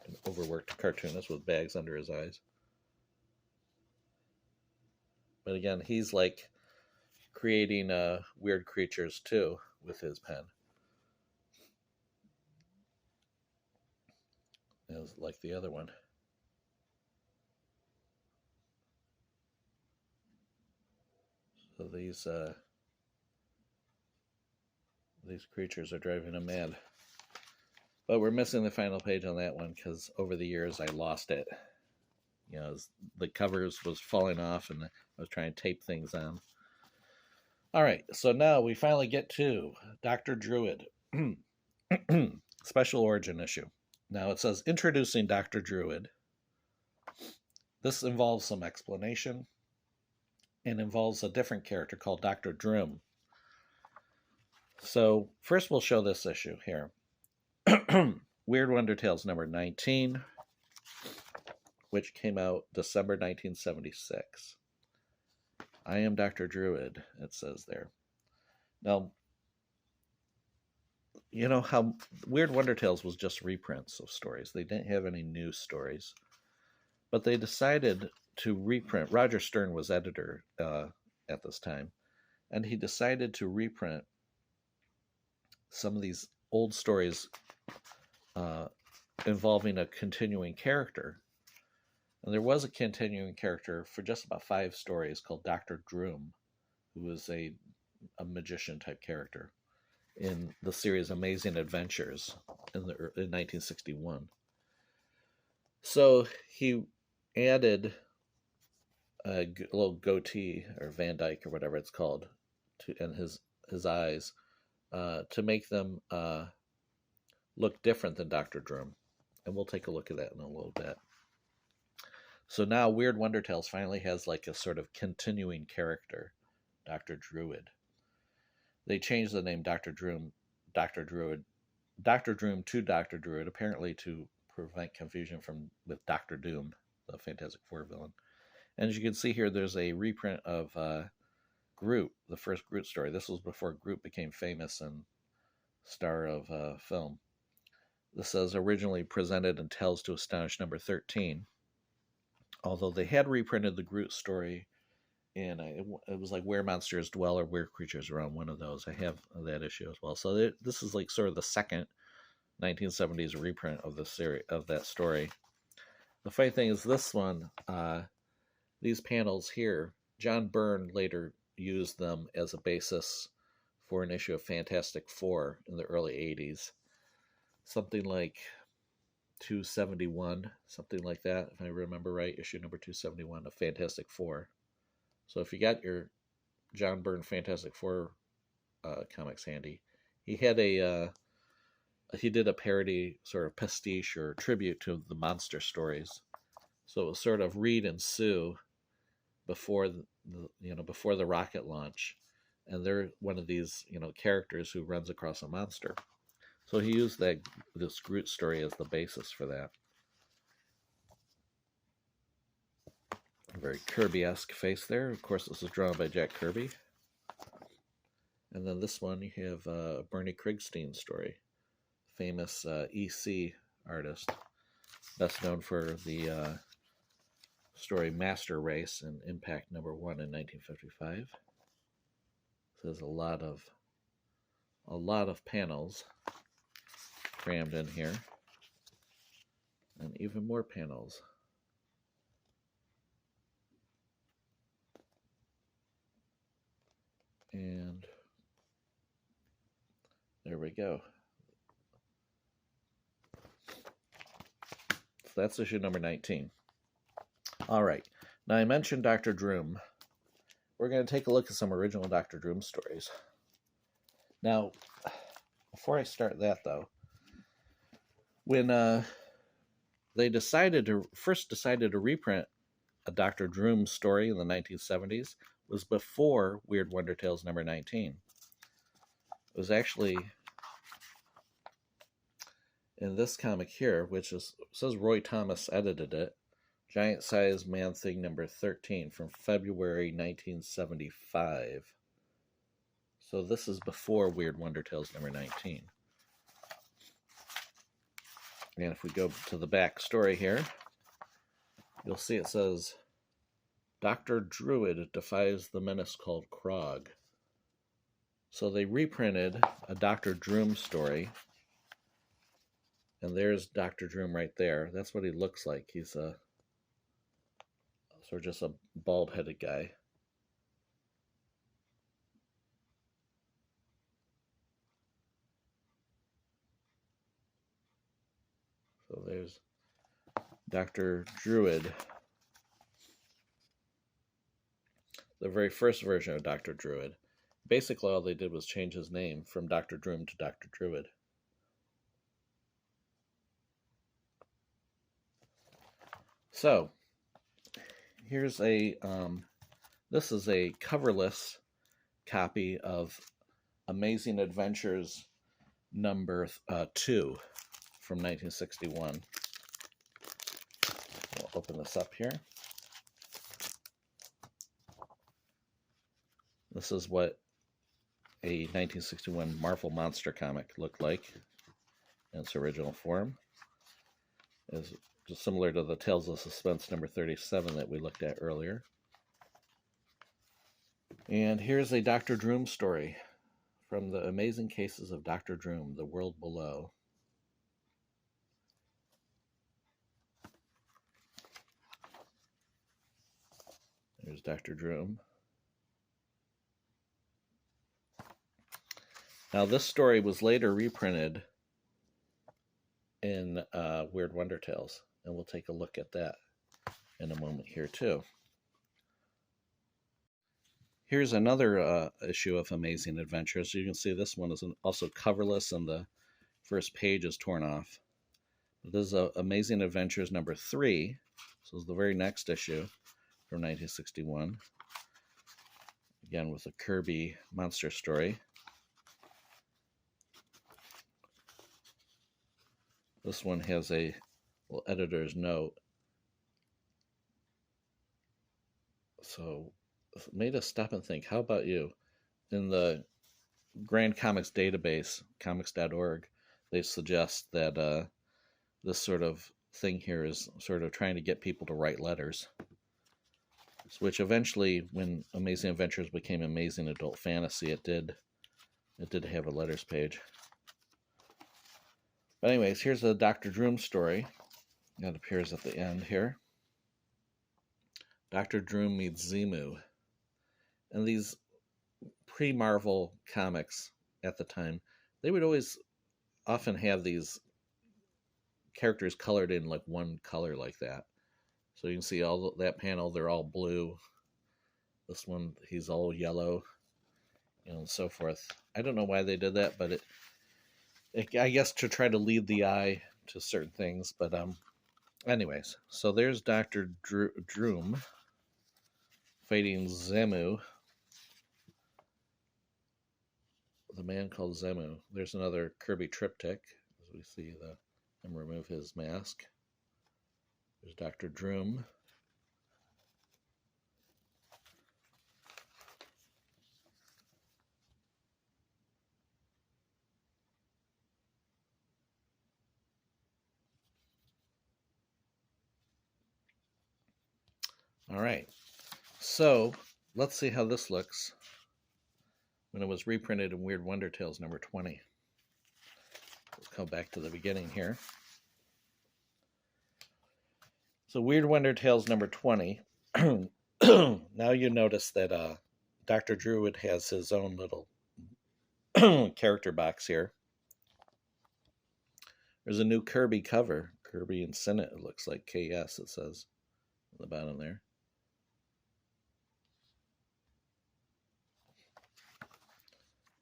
An overworked cartoonist with bags under his eyes. But again, he's like creating weird creatures too with his pen. As like the other one. So these creatures are driving him mad. But we're missing the final page on that one because over the years I lost it. You know, the covers was falling off and I was trying to tape things on. All right, so now we finally get to Doctor Druid. Special origin issue. Now it says introducing Doctor Druid. This involves some explanation and involves a different character called Doctor Droom. So first we'll show this issue here. Weird Wonder Tales number 19, which came out December 1976. I am Dr. Druid, it says there. Now, you know how Weird Wonder Tales was just reprints of stories. They didn't have any new stories. But they decided to reprint. Roger Stern was editor at this time. And he decided to reprint some of these old stories involving a continuing character. And there was a continuing character for just about 5 stories called Doctor Droom, who was a magician type character in the series Amazing Adventures in 1961. So he added a little goatee or Van Dyke or whatever it's called and his eyes to make them look different than Dr. Droom. And we'll take a look at that in a little bit. So now Weird Wonder Tales finally has like a sort of continuing character, Doctor Druid. They changed the name Doctor Droom to Doctor Druid, apparently to prevent confusion with Doctor Doom, the Fantastic Four villain. And as you can see here, there's a reprint of Groot, the first Groot story. This was before Groot became famous and star of film. This says originally presented in Tales to Astonish number 13. Although they had reprinted the Groot story in, it was like Where Monsters Dwell or Where Creatures Around, one of those. I have that issue as well. So this is like sort of the second 1970s reprint of the series, of that story. The funny thing is this one, these panels here, John Byrne later used them as a basis for an issue of Fantastic Four in the early 80s. Something like 271, something like that, if I remember right, issue number 271 of Fantastic Four. So if you got your John Byrne Fantastic Four comics handy, he had he did a parody, sort of pastiche or tribute to the monster stories. So it was sort of Reed and Sue before before the rocket launch, and they're one of these characters who runs across a monster. So he used this Groot story as the basis for that. A very Kirby-esque face there. Of course, this is drawn by Jack Kirby. And then this one, you have Bernie Krigstein story. Famous EC artist. Best known for the story Master Race and Impact number 1 in 1955. So there's a lot of panels crammed in here, and even more panels. And there we go. So that's issue number 19. All right. Now I mentioned Dr. Droom. We're going to take a look at some original Dr. Droom stories. Now, before I start that though, when they first decided to reprint a Dr. Droom story in the 1970s, was before Weird Wonder Tales number 19. It was actually in this comic here, which says Roy Thomas edited it. Giant Size Man Thing number 13 from February 1975. So this is before Weird Wonder Tales number 19. And if we go to the back story here, you'll see it says, Doctor Druid defies the menace called Krog. So they reprinted a Doctor Droom story. And there's Dr. Droom right there. That's what he looks like. He's a sort of just a bald-headed guy. So there's Dr. Druid. The very first version of Dr. Druid. Basically, all they did was change his name from Dr. Droom to Dr. Druid. So, here's a, this is a coverless copy of Amazing Adventures number 2 from 1961. We'll open this up here. This is what a 1961 Marvel Monster comic looked like in its original form. It's just similar to the Tales of Suspense number 37 that we looked at earlier. And here's a Dr. Droom story from the Amazing Cases of Dr. Droom, The World Below. There's Dr. Droom. Now this story was later reprinted in Weird Wonder Tales, and we'll take a look at that in a moment here too. Here's another issue of Amazing Adventures. You can see this one is also coverless and the first page is torn off. This is Amazing Adventures number 3. So it's the very next issue from 1961. Again with a Kirby monster story. This one has a little editor's note. So it made us stop and think, how about you? In the Grand Comics database, comics.org, they suggest that this sort of thing here is sort of trying to get people to write letters. Which eventually, when Amazing Adventures became Amazing Adult Fantasy, it did have a letters page. But anyways, here's a Dr. Droom story that appears at the end here. Dr. Droom meets Zemu. And these pre-Marvel comics at the time, they would always often have these characters colored in like one color like that. So you can see all that panel, they're all blue. This one, he's all yellow, and so forth. I don't know why they did that, but I guess to try to lead the eye to certain things. But anyways, so there's Dr. Droom fighting Zemu. The man called Zemu. There's another Kirby triptych, as we see him remove his mask. There's Dr. Droom. All right, so let's see how this looks when it was reprinted in Weird Wonder Tales number 20. Let's go back to the beginning here. So Weird Wonder Tales number 20. Now you notice that Dr. Druid has his own little character box here. There's a new Kirby cover. Kirby and Senate, it looks like KS, it says on the bottom there.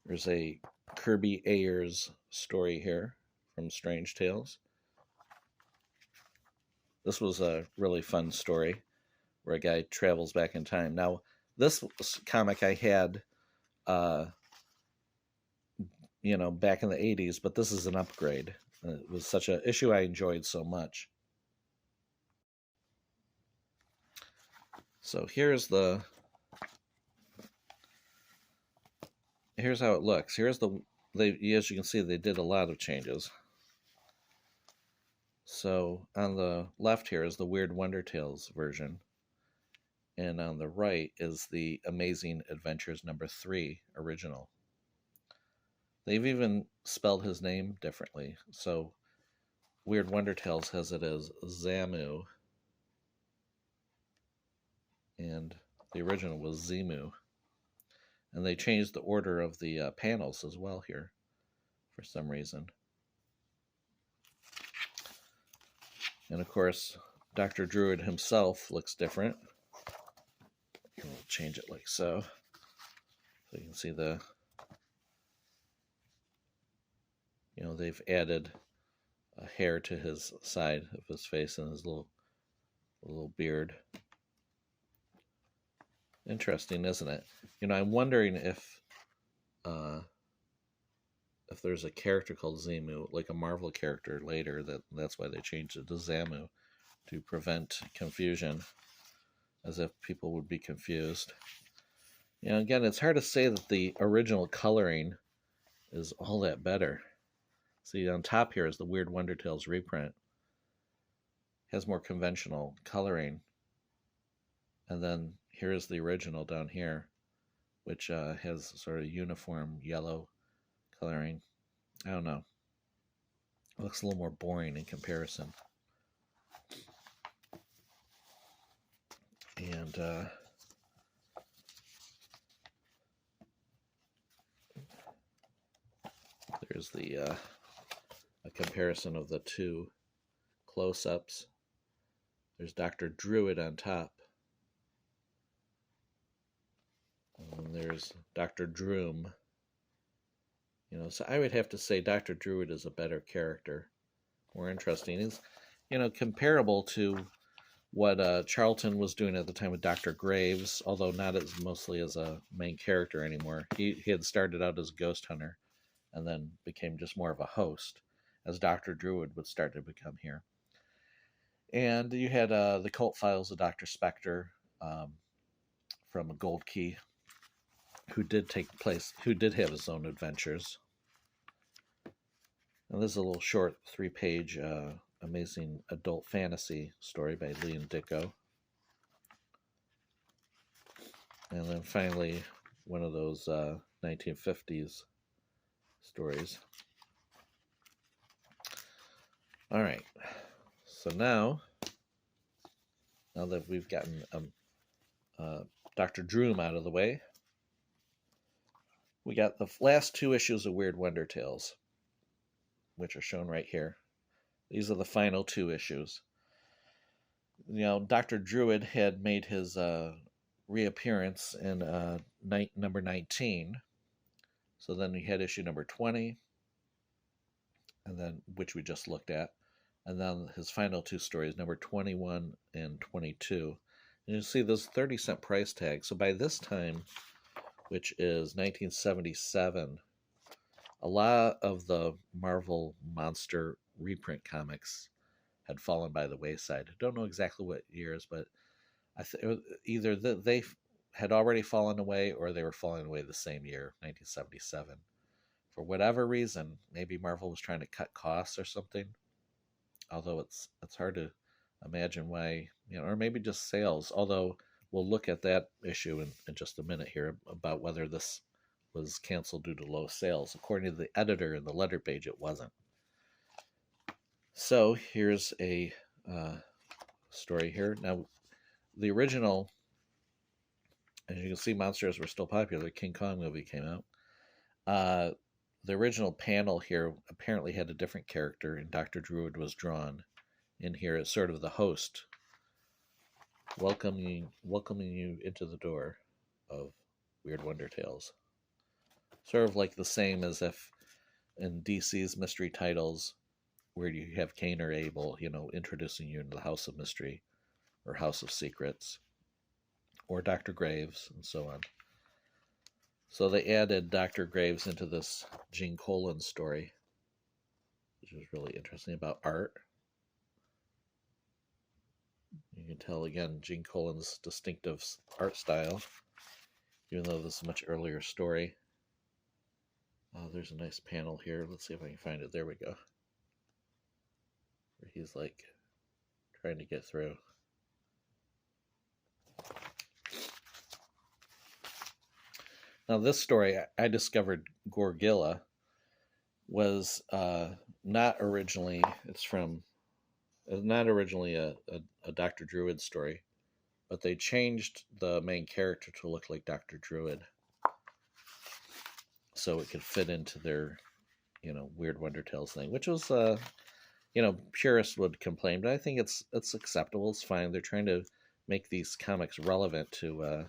There's a Kirby Ayers story here from Strange Tales. This was a really fun story where a guy travels back in time. Now, this comic I had, back in the 80s, but this is an upgrade. It was such an issue I enjoyed so much. So here's how it looks. Here's as you can see, they did a lot of changes. So on the left here is the Weird Wonder Tales version, and on the right is the Amazing Adventures #3 original. They've even spelled his name differently. So Weird Wonder Tales has it as Zamu, and the original was Zemu. And they changed the order of the panels as well here for some reason. And of course, Doctor Druid himself looks different. We'll change it like so. So you can see they've added a hair to his side of his face and his little beard. Interesting, isn't it? I'm wondering if there's a character called Zemu, like a Marvel character later, that's why they changed it to Zamu, to prevent confusion, as if people would be confused. Again, it's hard to say that the original coloring is all that better. See, on top here is the Weird Wonder Tales reprint. It has more conventional coloring. And then here's the original down here, which has sort of uniform yellow coloring. I don't know. It looks a little more boring in comparison. And there's a comparison of the two close-ups. There's Doctor Druid on top. And there's Doctor Droom. So I would have to say Doctor Druid is a better character, more interesting. He's, comparable to what Charlton was doing at the time with Dr. Graves, although not mostly as a main character anymore. He had started out as a ghost hunter and then became just more of a host, as Dr. Druid would start to become here. And you had the Cult Files of Dr. Spectre from Gold Key, who did have his own adventures. And this is a little short 3-page amazing adult fantasy story by Liam Dicko. And then finally, one of those 1950s stories. All right. So now that we've gotten Dr. Droom out of the way, we got the last 2 issues of Weird Wonder Tales, which are shown right here. These are the final 2 issues. Dr. Druid had made his reappearance in number 19. So then we had issue number 20, and then which we just looked at. And then his final 2 stories, number 21 and 22. And you see those 30-cent price tag. So by this time, which is 1977, a lot of the Marvel monster reprint comics had fallen by the wayside. I don't know exactly what years, but either they had already fallen away or they were falling away the same year, 1977. For whatever reason, maybe Marvel was trying to cut costs or something. Although it's hard to imagine why, or maybe just sales. Although we'll look at that issue in just a minute here about whether this was canceled due to low sales. According to the editor in the letter page, it wasn't. So here's a story here. Now, the original, as you can see, monsters were still popular. The King Kong movie came out. The original panel here apparently had a different character, and Dr. Druid was drawn in here as sort of the host, welcoming you into the door of Weird Wonder Tales. Sort of like the same as if in DC's mystery titles, where you have Cain or Abel, introducing you into the House of Mystery or House of Secrets, or Dr. Graves, and so on. So they added Dr. Graves into this Gene Colan story, which is really interesting, about art. You can tell again Gene Colan's distinctive art style, even though this is a much earlier story. There's a nice panel here. Let's see if I can find it. There we go. Where he's like trying to get through. Now this story I discovered Gorgilla was not originally, not originally a Doctor Druid story, but they changed the main character to look like Doctor Druid so it could fit into their, Weird Wonder Tales thing, which was, purists would complain, but I think it's acceptable. It's fine. They're trying to make these comics relevant to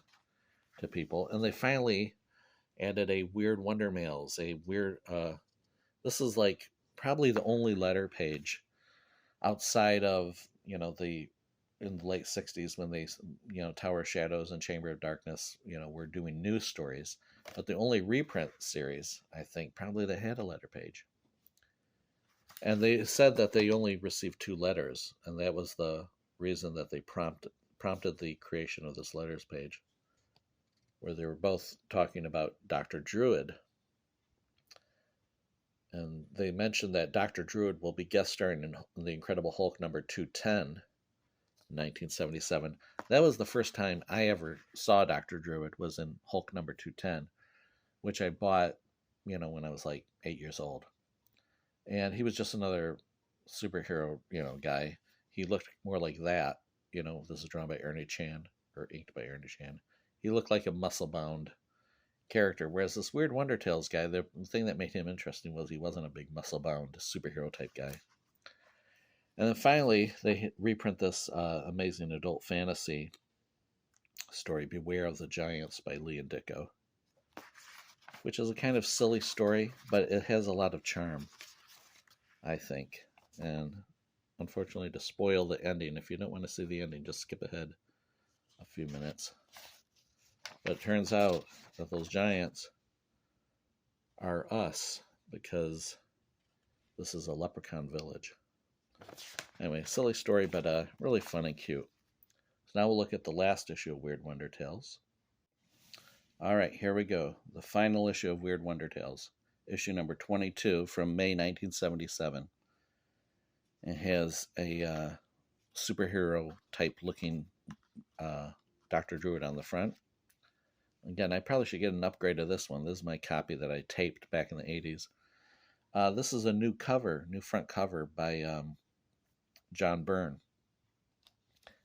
people, and they finally added a Weird Wonder Mails, a weird. This is like probably the only letter page outside of in the late 60s when they Tower of Shadows and Chamber of Darkness were doing news stories, but the only reprint series I think probably that had a letter page. And they said that they only received 2 letters, and that was the reason that they prompted the creation of this letters page, where they were both talking about Dr. Druid. And they mentioned that Dr. Druid will be guest starring in The Incredible Hulk number 210 in 1977. That was the first time I ever saw Dr. Druid, was in Hulk number 210, which I bought, when I was like 8 years old. And he was just another superhero, guy. He looked more like that. This is drawn by Ernie Chan, or inked by Ernie Chan. He looked like a muscle-bound character, whereas this Weird Wonder Tales guy, the thing that made him interesting was he wasn't a big muscle-bound superhero type guy. And then finally, they reprint this amazing adult fantasy story, Beware of the Giants by Lee and Ditko, which is a kind of silly story, but it has a lot of charm, I think. And unfortunately, to spoil the ending, if you don't want to see the ending, just skip ahead a few minutes. But it turns out that those giants are us, because this is a leprechaun village. Anyway, silly story, but really fun and cute. So now we'll look at the last issue of Weird Wonder Tales. All right, here we go. The final issue of Weird Wonder Tales, issue number 22 from May 1977. It has a superhero type looking Dr. Druid on the front. Again, I probably should get an upgrade of this one. This is my copy that I taped back in the 80s. This is a new front cover by John Byrne.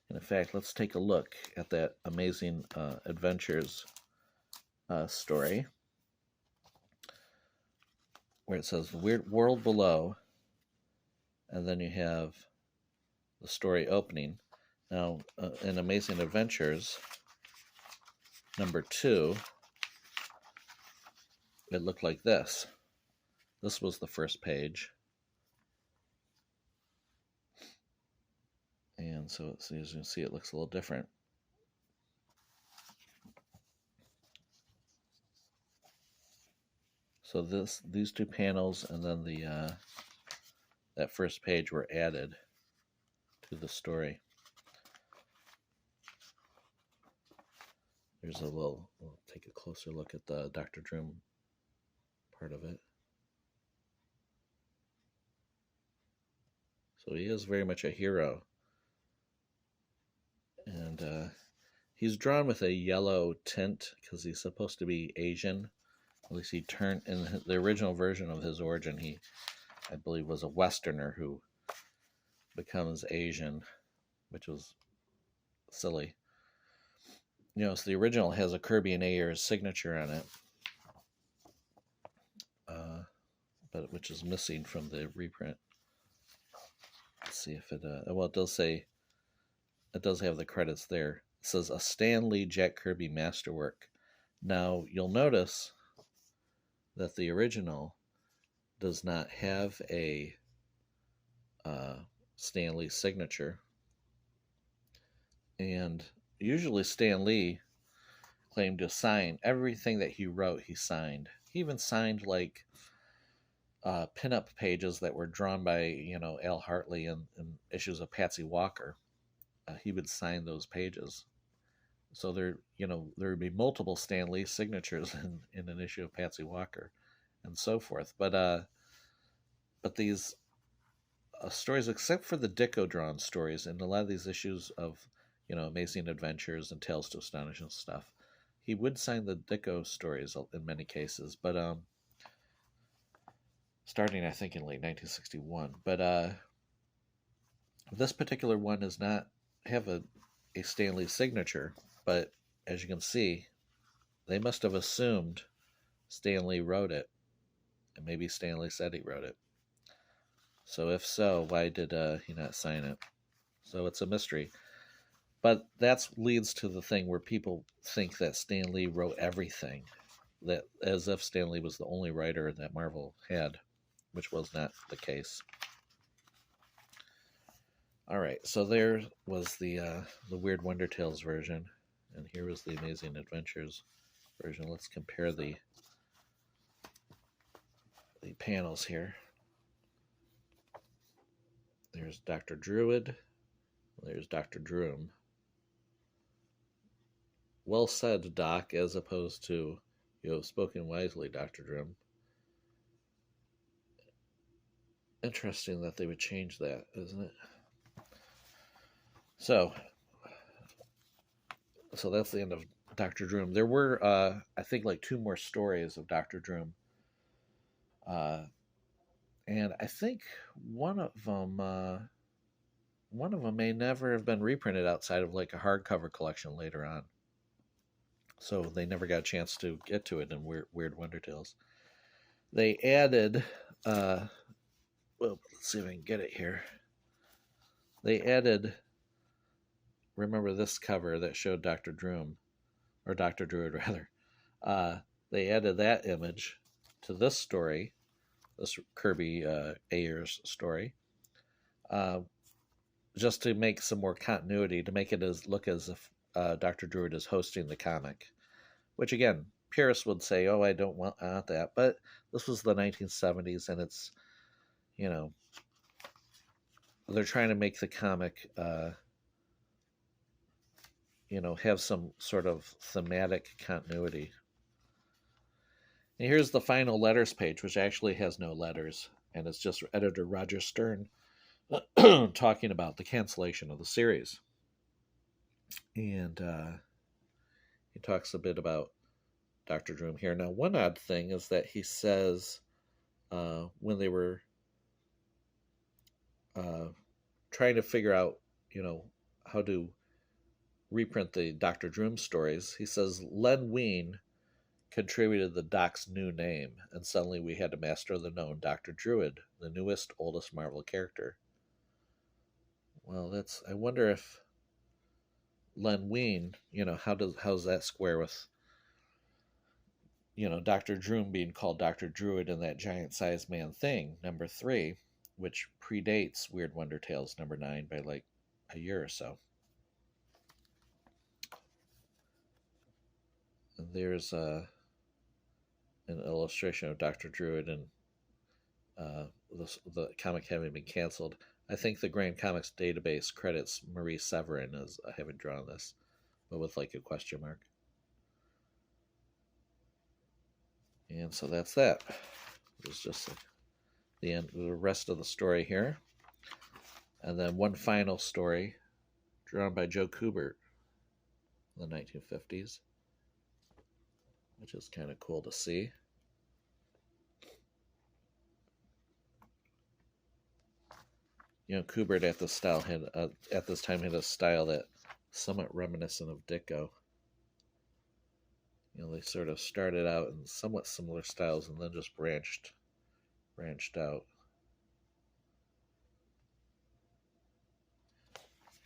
And in fact, let's take a look at that amazing adventures story, where it says Weird World Below, and then you have the story opening. Now, in Amazing Adventures number 2, it looked like this. This was the first page. And so as you can see, it looks a little different. So these 2 panels and then the that first page were added to the story. We'll take a closer look at the Dr. Droom part of it. So he is very much a hero. And he's drawn with a yellow tint because he's supposed to be Asian. At least he turned, in the original version of his origin, he, I believe, was a Westerner who becomes Asian, which was silly. So the original has a Kirby and Ayers signature on it, but which is missing from the reprint. Let's see if it, well, it does say, it does have the credits there. It says a Stan Lee Jack Kirby masterwork. Now, you'll notice that the original does not have a Stan Lee signature. And usually Stan Lee claimed to sign everything that he wrote. He signed. He even signed like pinup pages that were drawn by Al Hartley in issues of Patsy Walker. he would sign those pages. So there, there would be multiple Stan Lee signatures in an issue of Patsy Walker, and so forth. But these stories, except for the Dicko drawn stories, and a lot of these issues of, Amazing Adventures and Tales to Astonish and stuff, he would sign the Dicko stories in many cases. But starting, I think, in late 1961. But this particular one does not have a Stan Lee signature, but as you can see, they must have assumed Stan Lee wrote it, and maybe Stan Lee said he wrote it. So if so, why did he not sign it? So it's a mystery. But that leads to the thing where people think that Stan Lee wrote everything, that as if Stan Lee was the only writer that Marvel had, which was not the case. All right, so there was the Weird Wonder Tales version, and here was the Amazing Adventures version. Let's compare the panels here. There's Doctor Druid. There's Doctor Droom. Well said, Doc, as opposed to, you have spoken wisely, Dr. Droom. Interesting that they would change that, isn't it? So that's the end of Dr. Droom. There were, I think, like 2 more stories of Dr. Droom. And I think one of them may never have been reprinted outside of like a hardcover collection later on. So they never got a chance to get to it in Weird Wonder Tales. They added, well, let's see if I can get it here. They added, remember this cover that showed Dr. Droom, or Dr. Druid rather. They added that image to this story, this Kirby Ayers story, just to make some more continuity, to make it look as if Dr. Druid is hosting the comic, which again, purists would say, oh, I don't want that, but this was the 1970s, and it's, they're trying to make the comic, have some sort of thematic continuity. And here's the final letters page, which actually has no letters, and it's just editor Roger Stern talking about the cancellation of the series. And he talks a bit about Dr. Droom here. Now, one odd thing is that he says when they were trying to figure out, how to reprint the Dr. Droom stories, he says Len Wein contributed the Doc's new name, and suddenly we had a master of the known, Dr. Druid, the newest, oldest Marvel character. Well, I wonder if Len Wein, how's that square with, Dr. Droom being called Dr. Druid in that giant-sized man thing, number 3, which predates Weird Wonder Tales number 9 by like a year or so. And there's an illustration of Dr. Druid and the comic having been canceled. I think the Grand Comics database credits Marie Severin as having drawn this, but with like a question mark. And so that's that. It's just the end, the rest of the story here. And then one final story drawn by Joe Kubert in the 1950s, which is kind of cool to see. Kubert at this time had a style that somewhat reminiscent of Dicko. They sort of started out in somewhat similar styles and then just branched out.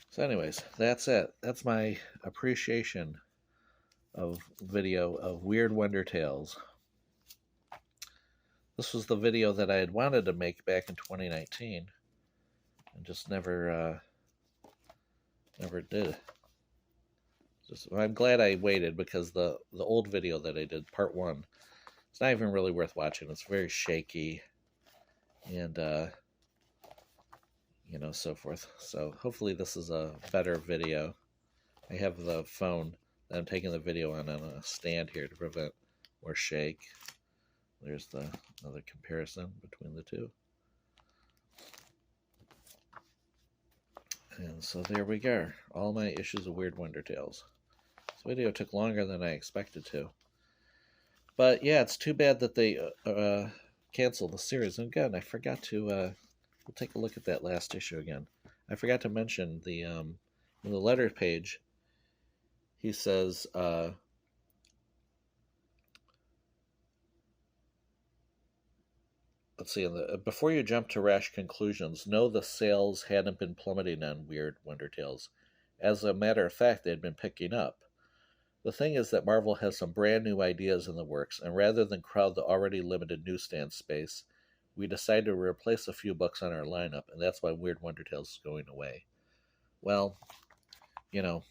So anyways, that's it. That's my appreciation of video of Weird Wonder Tales. This was the video that I had wanted to make back in 2019 and just never did. I'm glad I waited, because the old video that I did, part 1, it's not even really worth watching. It's very shaky, and you know, so forth. So hopefully this is a better video. I have the phone that I'm taking the video on a stand here to prevent more shake. There's the another comparison between the two. And so there we go. All my issues of Weird Wonder Tales. This video took longer than I expected to. But yeah, it's too bad that they canceled the series. And again, I forgot to, we'll take a look at that last issue again. I forgot to mention the, in the letter page, he says, let's see, before you jump to rash conclusions, know the sales hadn't been plummeting on Weird Wonder Tales. As a matter of fact, they had been picking up. The thing is that Marvel has some brand new ideas in the works, and rather than crowd the already limited newsstand space, we decided to replace a few books on our lineup, and that's why Weird Wonder Tales is going away. Well, you know,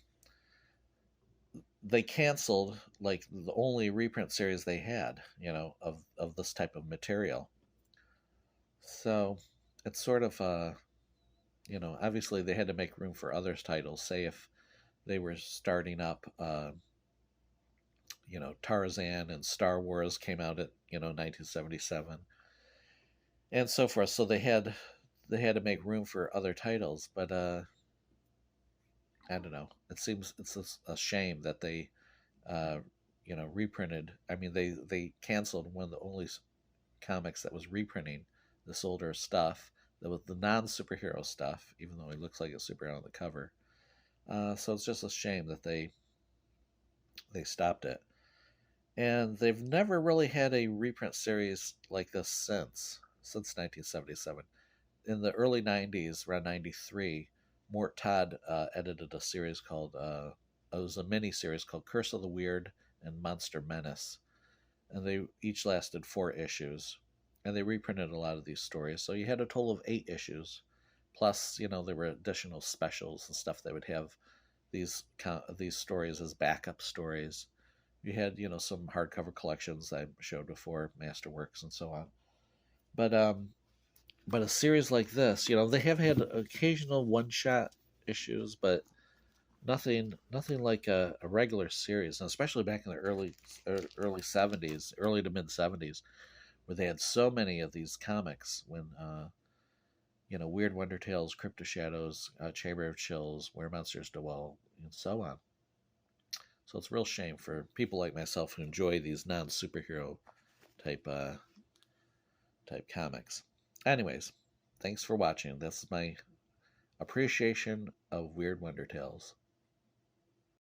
they canceled like the only reprint series they had, you know, of this type of material. So it's sort of you know, obviously they had to make room for other titles. Say if they were starting up, you know, Tarzan and Star Wars came out at, you know, 1977 and so forth. So they had to make room for other titles, but I don't know. It seems it's a shame that they you know, reprinted. I mean, they canceled one of the only comics that was reprinting this older stuff, that was the non-superhero stuff, even though he looks like a superhero on the cover. So it's just a shame that they stopped it. And they've never really had a reprint series like this since 1977. In the early 90s, around 93, Mort Todd edited a series called, it was a mini series called Curse of the Weird and Monster Menace. And they each lasted 4 issues. And they reprinted a lot of these stories. So you had a total of 8 issues. Plus, you know, there were additional specials and stuff that would have these stories as backup stories. You had, you know, some hardcover collections I showed before, Masterworks and so on. But a series like this, you know, they have had occasional one-shot issues, but nothing like a regular series, and especially back in the early 70s, early to mid 70s, where they had so many of these comics when you know, Weird Wonder Tales, Crypt of Shadows, Chamber of Chills, Where Monsters Dwell, and so on. So it's a real shame for people like myself who enjoy these non-superhero type comics. Anyways, thanks for watching. This is my appreciation of Weird Wonder Tales.